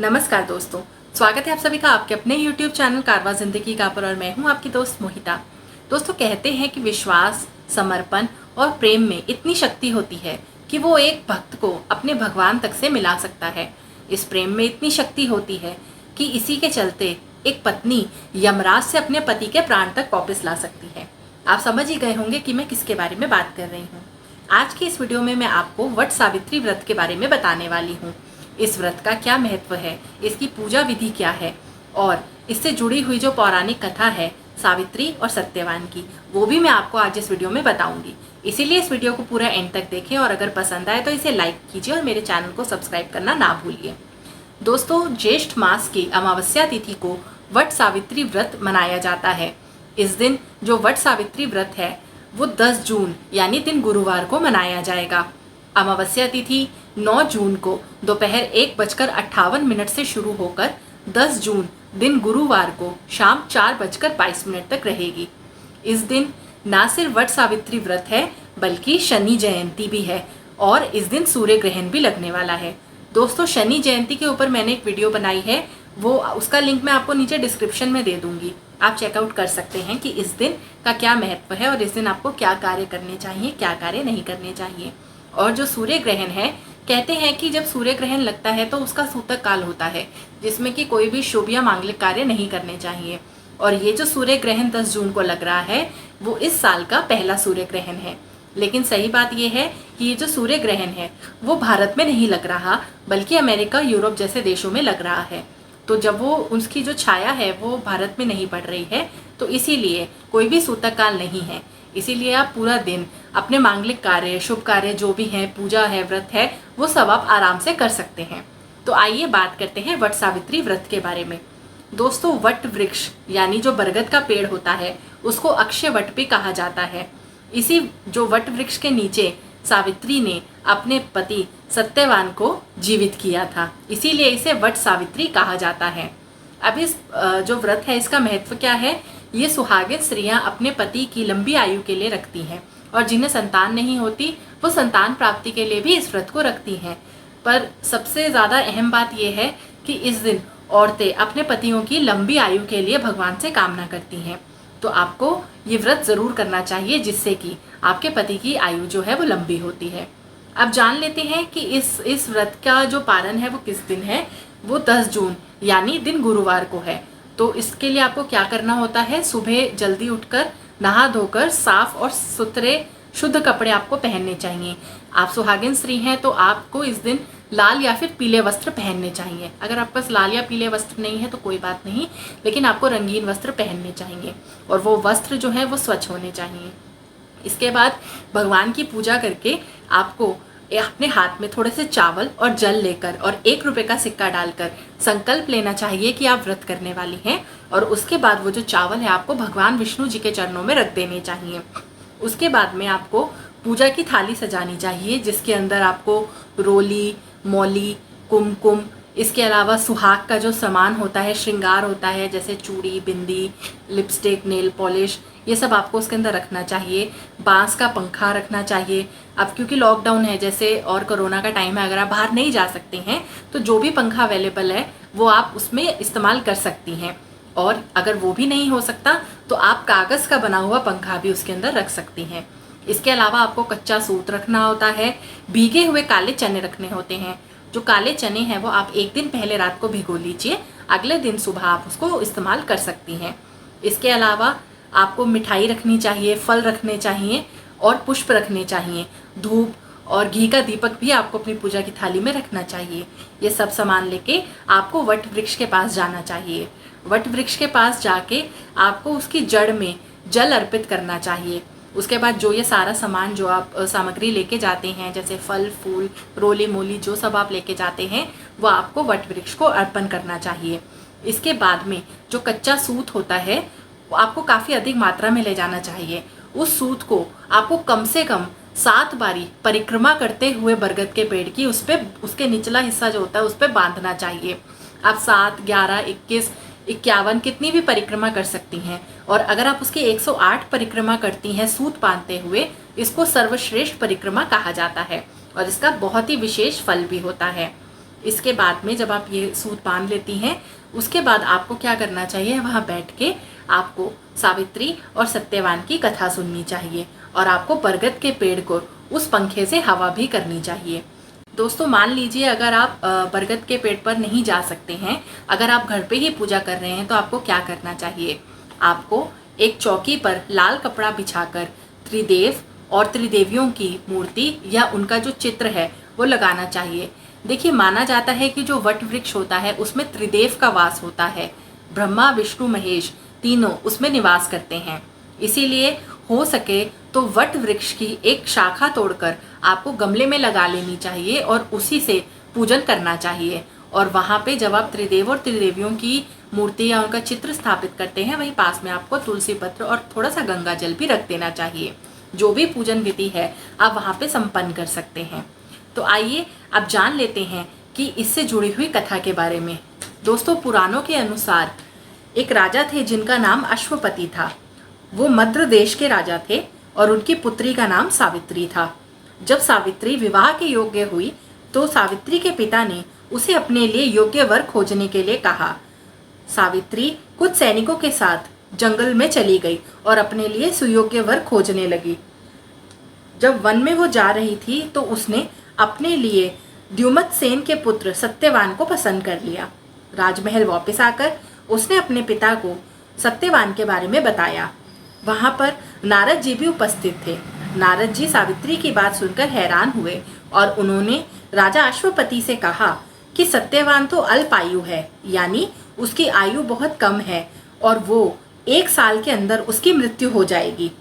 नमस्कार दोस्तों, स्वागत है आप सभी का आपके अपने YouTube चैनल कारवा जिंदगी का पर और मैं हूं आपकी दोस्त मोहिता। दोस्तों, कहते हैं कि विश्वास, समर्पण और प्रेम में इतनी शक्ति होती है कि वो एक भक्त को अपने भगवान तक से मिला सकता है। इस प्रेम में इतनी शक्ति होती है कि इसी के चलते एक पत्नी यमराज से अपने पति के प्राण तक वापस ला सकती है। आप समझ ही गए होंगे कि मैं किसके बारे में बात कर रही हूँ। आज की इस वीडियो में मैं आपको वट सावित्री व्रत के बारे में बताने वाली हूँ। इस व्रत का क्या महत्व है, इसकी पूजा विधि क्या है और इससे जुड़ी हुई जो पौराणिक कथा है सावित्री और सत्यवान की, वो भी मैं आपको आज इस वीडियो में बताऊंगी। इसीलिए इस वीडियो को पूरा एंड तक देखें और अगर पसंद आए तो इसे लाइक कीजिए और मेरे चैनल को सब्सक्राइब करना ना भूलिए। दोस्तों, ज्येष्ठ मास की अमावस्या तिथि को वट सावित्री व्रत मनाया जाता है। इस दिन जो वट सावित्री व्रत है वो 10 जून यानी दिन गुरुवार को मनाया जाएगा। अमावस्या तिथि 9 जून को दोपहर 1:58 से शुरू होकर 10 जून दिन गुरुवार को शाम 4:22 तक रहेगी। इस दिन ना सिर्फ वट सावित्री व्रत है बल्कि शनि जयंती भी है और इस दिन सूर्य ग्रहण भी लगने वाला है। दोस्तों, शनि जयंती के ऊपर मैंने एक वीडियो बनाई है, वो उसका लिंक मैं आपको नीचे डिस्क्रिप्शन में दे दूंगी। आप चेकआउट कर सकते हैं कि इस दिन का क्या महत्व है और इस दिन आपको क्या कार्य करने चाहिए, क्या कार्य नहीं करने चाहिए। और जो सूर्य ग्रहण है, कहते हैं कि जब सूर्य ग्रहण लगता है तो उसका सूतक काल होता है जिसमें कि कोई भी शुभ या मांगलिक कार्य नहीं करने चाहिए। और ये जो सूर्य ग्रहण 10 जून को लग रहा है वो इस साल का पहला सूर्य ग्रहण है। लेकिन सही बात यह है कि ये जो सूर्य ग्रहण है वो भारत में नहीं लग रहा बल्कि अमेरिका, यूरोप जैसे देशों में लग रहा है। तो जब वो उसकी जो छाया है वो भारत में नहीं पड़ रही है तो इसीलिए कोई भी सूतक काल नहीं है। इसीलिए आप पूरा दिन अपने मांगलिक कार्य, शुभ कार्य जो भी हैं, पूजा है, व्रत है, वो सब आप आराम से कर सकते हैं। तो आइए बात करते हैं वट सावित्री व्रत के बारे में। दोस्तों, वट वृक्ष यानी जो बरगद का पेड़ होता है उसको अक्षय वट भी कहा जाता है। इसी जो वट वृक्ष के नीचे सावित्री ने अपने पति सत्यवान को जीवित किया था, इसीलिए इसे वट सावित्री कहा जाता है। अब इस जो व्रत है इसका महत्व क्या है, ये सुहागिन स्त्रियां अपने पति की लंबी आयु के लिए रखती हैं और जिन्हें संतान नहीं होती वो संतान प्राप्ति के लिए भी इस व्रत को रखती हैं। पर सबसे ज़्यादा अहम बात यह है कि इस दिन औरतें अपने पतियों की लंबी आयु के लिए भगवान से कामना करती हैं। तो आपको ये व्रत ज़रूर करना चाहिए जिससे कि आपके पति की आयु जो है वो लंबी होती है। अब जान लेते हैं कि इस व्रत का जो पारण है वो किस दिन है। वो 10 जून यानी दिन गुरुवार को है। तो इसके लिए आपको क्या करना होता है, सुबह जल्दी उठकर नहा धोकर साफ और सुथरे शुद्ध कपड़े आपको पहनने चाहिए। आप सुहागिन स्त्री हैं तो आपको इस दिन लाल या फिर पीले वस्त्र पहनने चाहिए। अगर आपके पास लाल या पीले वस्त्र नहीं है तो कोई बात नहीं, लेकिन आपको रंगीन वस्त्र पहनने चाहिए और वो वस्त्र जो है वो स्वच्छ होने चाहिए। इसके बाद भगवान की पूजा करके आपको अपने हाथ में थोड़े से चावल और जल लेकर और 1 रुपये का सिक्का डालकर संकल्प लेना चाहिए कि आप व्रत करने वाली हैं और उसके बाद वो जो चावल है आपको भगवान विष्णु जी के चरणों में रख देने चाहिए। उसके बाद में आपको पूजा की थाली सजानी चाहिए जिसके अंदर आपको रोली, मौली, कुमकुम, इसके अलावा सुहाग का जो सामान होता है, श्रृंगार होता है, जैसे चूड़ी, बिंदी, लिपस्टिक, नेल पॉलिश, ये सब आपको उसके अंदर रखना चाहिए। बांस का पंखा रखना चाहिए। अब क्योंकि लॉकडाउन है जैसे और कोरोना का टाइम है, अगर आप बाहर नहीं जा सकते हैं तो जो भी पंखा अवेलेबल है वो आप उसमें इस्तेमाल कर सकती हैं। और अगर वो भी नहीं हो सकता तो आप कागज़ का बना हुआ पंखा भी उसके अंदर रख सकती हैं। इसके अलावा आपको कच्चा सूत रखना होता है, भीगे हुए काले चने रखने होते हैं। जो काले चने हैं वो आप 1 दिन पहले रात को भिगो लीजिए, अगले दिन सुबह आप उसको इस्तेमाल कर सकती हैं। इसके अलावा आपको मिठाई रखनी चाहिए, फल रखने चाहिए और पुष्प रखने चाहिए। धूप और घी का दीपक भी आपको अपनी पूजा की थाली में रखना चाहिए। ये सब सामान लेके आपको वट वृक्ष के पास जाना चाहिए। वट वृक्ष के पास जाके आपको उसकी जड़ में जल अर्पित करना चाहिए। उसके बाद जो ये सारा सामान जो आप सामग्री लेके जाते हैं, जैसे फल, फूल, रोली मोली, जो सब आप लेके जाते हैं वो आपको वट वृक्ष को अर्पण करना चाहिए। इसके बाद में जो कच्चा सूत होता है वो आपको काफ़ी अधिक मात्रा में ले जाना चाहिए। उस सूत को आपको कम से कम 7 बारी परिक्रमा करते हुए बरगद के पेड़ की उस पर, उसके निचला हिस्सा जो होता है उस पर बांधना चाहिए। आप 7, 11, 21, 51 कितनी भी परिक्रमा कर सकती हैं। और अगर आप उसकी 108 परिक्रमा करती हैं सूत बांधते हुए, इसको सर्वश्रेष्ठ परिक्रमा कहा जाता है और इसका बहुत ही विशेष फल भी होता है। इसके बाद में जब आप ये सूत बांध लेती हैं, उसके बाद आपको क्या करना चाहिए, वहाँ बैठ के आपको सावित्री और सत्यवान की कथा सुननी चाहिए और आपको बरगद के पेड़ को उस पंखे से हवा भी करनी चाहिए। दोस्तों मान लीजिए अगर आप बरगद के पेड़ पर नहीं जा सकते हैं, अगर आप घर पे ही पूजा कर रहे हैं, तो आपको क्या करना चाहिए, आपको एक चौकी पर लाल कपड़ा बिछाकर त्रिदेव और त्रिदेवियों की मूर्ति या उनका जो चित्र है वो लगाना चाहिए। देखिए माना जाता है कि जो वट वृक्ष होता है उसमें त्रिदेव का वास होता है, ब्रह्मा विष्णु महेश तीनों उसमें निवास करते हैं। इसीलिए हो सके तो वट वृक्ष की एक शाखा तोड़कर आपको गमले में लगा लेनी चाहिए और उसी से पूजन करना चाहिए। और वहाँ पे जब आप त्रिदेव और त्रिदेवियों की मूर्ति या उनका चित्र स्थापित करते हैं, वहीं पास में आपको तुलसी पत्र और थोड़ा सा गंगा जल भी रख देना चाहिए। जो भी पूजन विधि है आप वहाँ पे संपन्न कर सकते हैं। तो आइए अब जान लेते हैं कि इससे जुड़ी हुई कथा के बारे में। दोस्तों पुराणों के अनुसार एक राजा थे जिनका नाम अश्वपति था। वो मद्र देश के राजा थे और उनकी पुत्री का नाम सावित्री था। जब सावित्री विवाह के योग्य हुई तो सावित्री के पिता ने उसे अपने लिए योग्य वर खोजने के लिए कहा। सावित्री कुछ सैनिकों के साथ जंगल में चली गई और अपने लिए सुयोग्य वर खोजने लगी। जब वन में वो जा रही थी तो उसने अपने लिए द्युमत सेन के पुत्र सत्यवान को पसंद कर लिया। राजमहल वापस आकर उसने अपने पिता को सत्यवान के बारे में बताया। वहाँ पर नारद जी भी उपस्थित थे। नारद जी सावित्री की बात सुनकर हैरान हुए और उन्होंने राजा अश्वपति से कहा कि सत्यवान तो अल्पायु है, यानी उसकी आयु बहुत कम है और वो 1 साल के अंदर उसकी मृत्यु हो जाएगी,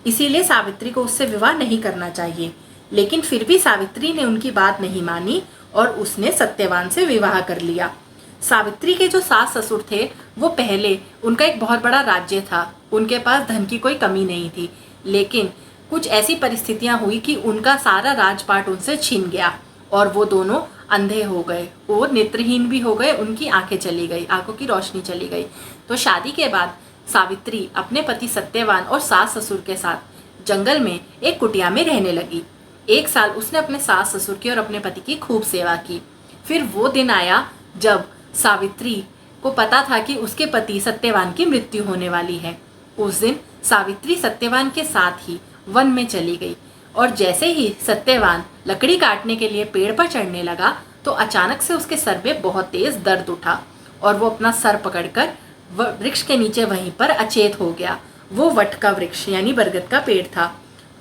इसीलिए सावित्री को उससे विवाह नहीं करना चाहिए। लेकिन फिर भी सावित्री ने उनकी बात नहीं मानी और उसने सत्यवान से विवाह कर लिया। सावित्री के जो सास ससुर थे वो पहले उनका एक बहुत बड़ा राज्य था, उनके पास धन की कोई कमी नहीं थी, लेकिन कुछ ऐसी परिस्थितियां हुई कि उनका सारा राजपाट उनसे छिन गया और वो दोनों अंधे हो गए, वो नेत्रहीन भी हो गए, उनकी आंखें चली गई, आंखों की रोशनी चली गई। तो शादी के बाद सावित्री अपने पति सत्यवान और सास ससुर के साथ जंगल में एक कुटिया में रहने लगी। 1 साल उसने अपने सास ससुर की और अपने पति की खूब सेवा की। फिर वो दिन आया जब सावित्री को पता था कि उसके पति सत्यवान की मृत्यु होने वाली है। उस दिन सावित्री सत्यवान के साथ ही वन में चली गई और जैसे ही सत्यवान लकड़ी काटने के लिए पेड़ पर चढ़ने लगा तो अचानक से उसके सर में बहुत तेज दर्द उठा और वो अपना सर पकड़कर वृक्ष के नीचे वहीं पर अचेत हो गया। वो वट का वृक्ष यानी बरगद का पेड़ था।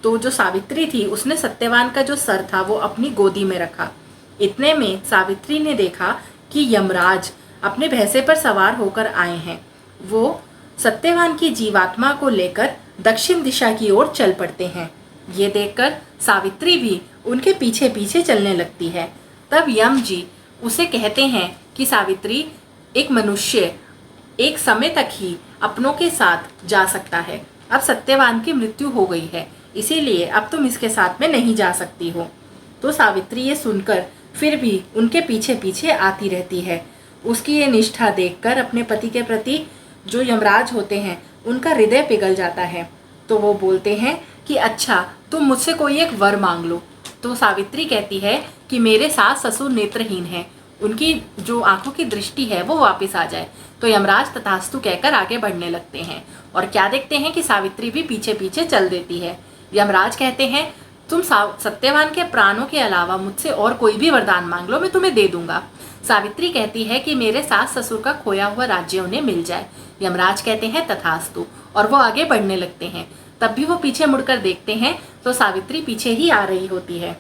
तो जो सावित्री थी उसने सत्यवान का जो सर था वो अपनी गोदी में रखा। इतने में सावित्री ने देखा कि यमराज अपने भैंसे पर सवार होकर आए हैं। वो सत्यवान की जीवात्मा को लेकर दक्षिण दिशा की ओर चल पड़ते हैं। ये देखकर सावित्री भी उनके पीछे पीछे चलने लगती है। तब यम जी उसे कहते हैं कि सावित्री, एक मनुष्य एक समय तक ही अपनों के साथ जा सकता है। अब सत्यवान की मृत्यु हो गई है, इसीलिए अब तुम इसके साथ में नहीं जा सकती हो। तो सावित्री ये सुनकर फिर भी उनके पीछे पीछे आती रहती है। उसकी ये निष्ठा देखकर अपने पति के प्रति जो यमराज होते हैं उनका हृदय पिघल जाता है। तो वो बोलते हैं कि अच्छा तुम मुझसे कोई एक वर मांग लो। तो सावित्री कहती है कि मेरे सास ससुर नेत्रहीन हैं, उनकी जो आंखों की दृष्टि है वो वापस आ जाए। तो यमराज तथास्तु कहकर आगे बढ़ने लगते हैं और क्या देखते हैं कि सावित्री भी पीछे पीछे चल देती है। यमराज कहते हैं तुम सत्यवान के प्राणों के अलावा मुझसे और कोई भी वरदान मांग लो, मैं तुम्हें दे दूंगा। सावित्री कहती है कि मेरे सास ससुर का खोया हुआ राज्य उन्हें मिल जाए। यमराज कहते हैं तथास्तु और वो आगे बढ़ने लगते हैं। तब भी वो पीछे मुड़कर देखते हैं तो सावित्री पीछे ही आ रही होती है।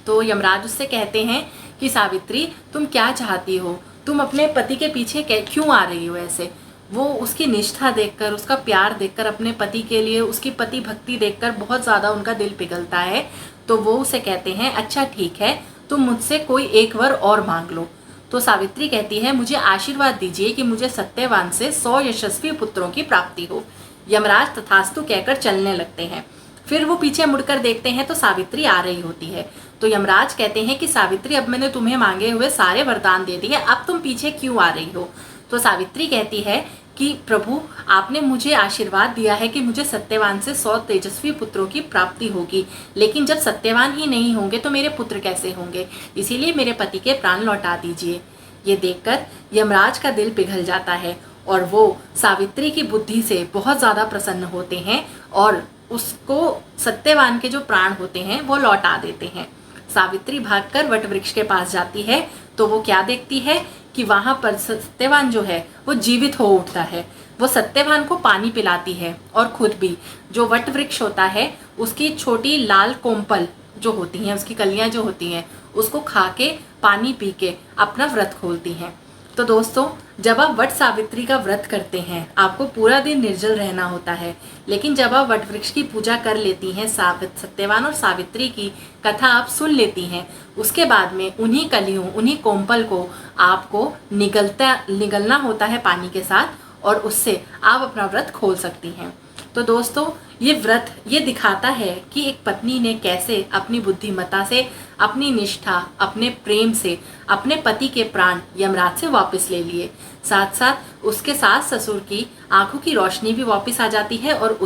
तो यमराज उससे कहते हैं कि सावित्री तुम क्या चाहती हो, तुम अपने पति के पीछे क्यों आ रही हो ऐसे। वो उसकी निष्ठा देखकर, उसका प्यार देखकर, अपने पति के लिए उसकी पति भक्ति देखकर बहुत ज़्यादा उनका दिल पिघलता है। तो वो उसे कहते हैं अच्छा ठीक है, तुम मुझसे कोई एक वर और मांग लो। तो सावित्री कहती है मुझे आशीर्वाद दीजिए कि मुझे सत्यवान से 100 यशस्वी पुत्रों की प्राप्ति हो। यमराज तथास्तु कहकर चलने लगते हैं। फिर वो पीछे मुड़कर देखते हैं तो सावित्री आ रही होती है। तो यमराज कहते हैं कि सावित्री अब मैंने तुम्हें मांगे हुए सारे वरदान दे दिए, अब तुम पीछे क्यों आ रही हो। तो सावित्री कहती है कि प्रभु आपने मुझे आशीर्वाद दिया है कि मुझे सत्यवान से 100 तेजस्वी पुत्रों की प्राप्ति होगी, लेकिन जब सत्यवान ही नहीं होंगे तो मेरे पुत्र कैसे होंगे, इसीलिए मेरे पति के प्राण लौटा दीजिए। ये देखकर यमराज का दिल पिघल जाता है और वो सावित्री की बुद्धि से बहुत ज़्यादा प्रसन्न होते हैं और उसको सत्यवान के जो प्राण होते हैं वो लौटा देते हैं। सावित्री भागकर वट वृक्ष के पास जाती है तो वो क्या देखती है कि वहां पर सत्यवान जो है वो जीवित हो उठता है। वो सत्यवान को पानी पिलाती है और खुद भी जो वट वृक्ष होता है उसकी छोटी लाल कोम्पल जो होती हैं, उसकी कलियां जो होती हैं, उसको खा के पानी पी के अपना व्रत खोलती हैं। तो दोस्तों, जब आप वट सावित्री का व्रत करते हैं आपको पूरा दिन निर्जल रहना होता है, लेकिन जब आप वट वृक्ष की पूजा कर लेती हैं, सत्यवान और सावित्री की कथा आप सुन लेती हैं, उसके बाद में उन्हीं कलियों, उन्हीं कोम्पल को आपको निगलना होता है पानी के साथ और उससे आप अपना व्रत खोल सकती हैं। तो दोस्तों, ये व्रत ये दिखाता है कि एक पत्नी ने कैसे अपनी बुद्धिमत्ता से, अपनी निष्ठा, अपने प्रेम से अपने पति के प्राण यमराज से वापस ले लिए। साथ साथ उसके सास ससुर की आंखों की रोशनी भी वापस आ जाती है और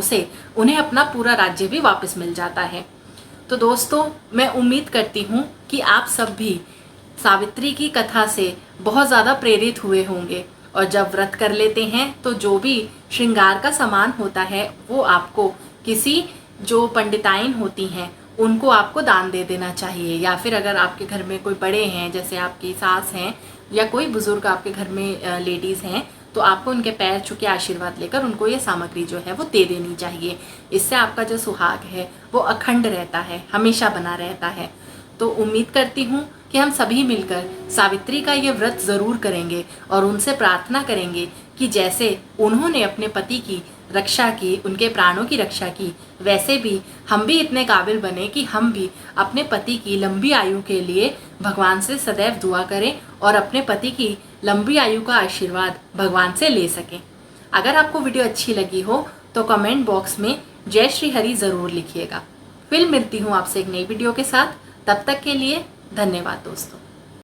उन्हें अपना पूरा राज्य भी वापस मिल जाता है। तो दोस्तों, मैं उम्मीद करती हूँ कि आप सब भी सावित्री की कथा से बहुत ज़्यादा प्रेरित हुए होंगे और जब व्रत कर लेते हैं तो जो भी श्रृंगार का सामान होता है वो आपको किसी जो पंडिताइन होती हैं उनको आपको दान दे देना चाहिए, या फिर अगर आपके घर में कोई बड़े हैं, जैसे आपकी सास हैं या कोई बुजुर्ग आपके घर में लेडीज़ हैं, तो आपको उनके पैर छू के आशीर्वाद लेकर उनको ये सामग्री जो है वो दे देनी चाहिए। इससे आपका जो सुहाग है वो अखंड रहता है, हमेशा बना रहता है। तो उम्मीद करती हूँ कि हम सभी मिलकर सावित्री का ये व्रत ज़रूर करेंगे और उनसे प्रार्थना करेंगे कि जैसे उन्होंने अपने पति की रक्षा की, उनके प्राणों की रक्षा की, वैसे भी हम भी इतने काबिल बने कि हम भी अपने पति की लंबी आयु के लिए भगवान से सदैव दुआ करें और अपने पति की लंबी आयु का आशीर्वाद भगवान से ले सकें। अगर आपको वीडियो अच्छी लगी हो तो कमेंट बॉक्स में जय श्री हरि ज़रूर लिखिएगा। फिर मिलती हूँ आपसे एक नई वीडियो के साथ। तब तक के लिए धन्यवाद दोस्तों।